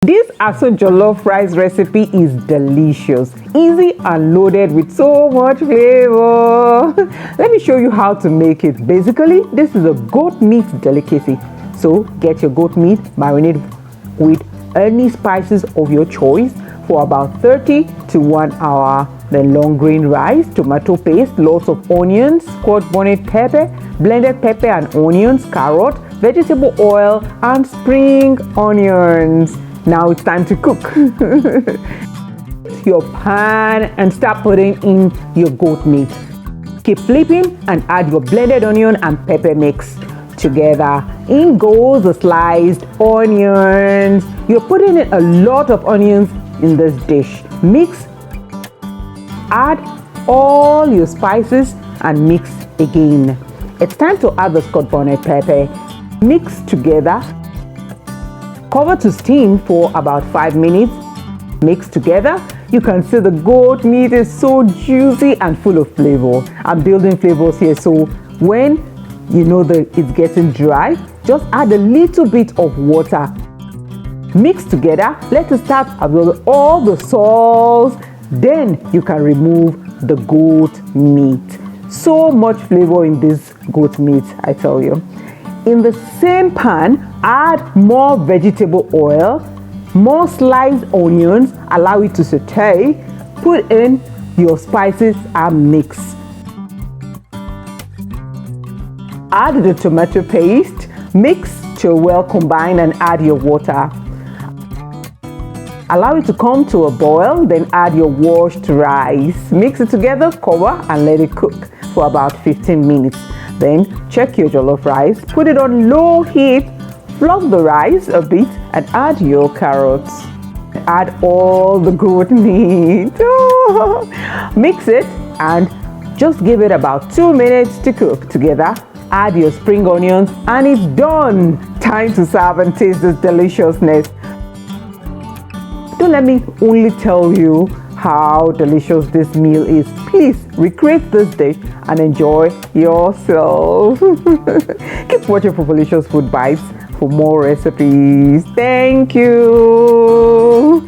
This Asun jollof rice recipe is delicious, easy and loaded with so much flavor. Let me show you how to make it. Basically, this is a goat meat delicacy. So get your goat meat, marinate with any spices of your choice for about 30 to 1 hour. Then long grain rice, tomato paste, lots of onions, squash bonnet pepper, blended pepper and onions, carrot, vegetable oil and spring onions. Now it's time to cook. Your pan and start putting in your goat meat. Keep flipping and add your blended onion and pepper mix together. In goes the sliced onions. You're putting in a lot of onions in this dish. Mix, add all your spices and mix again. It's time to add the squash bonnet pepper. Mix together. Cover to steam for about 5 minutes. Mix together. You can see the goat meat is so juicy and full of flavor. I'm building flavors here, so when you know that it's getting dry, just add a little bit of water. Mix together. Let it start absorbing all the salts. Then you can remove the goat meat. So much flavor in this goat meat, I tell you. In the same pan, add more vegetable oil, more sliced onions, allow it to saute, put in your spices and mix. Add the tomato paste, mix till well combined and add your water. Allow it to come to a boil, then add your washed rice. Mix it together, cover and let it cook for about 15 minutes. Then check your jollof rice, put it on low heat, fluff the rice a bit and add your carrots. Add all the goat meat. Mix it and just give it about 2 minutes to cook together. Add your spring onions and it's done. Time to serve and taste this deliciousness. Don't let me only tell you how delicious this meal is. Please recreate this dish and enjoy yourself. Keep watching Fofolicious Food Bites for more recipes. Thank you.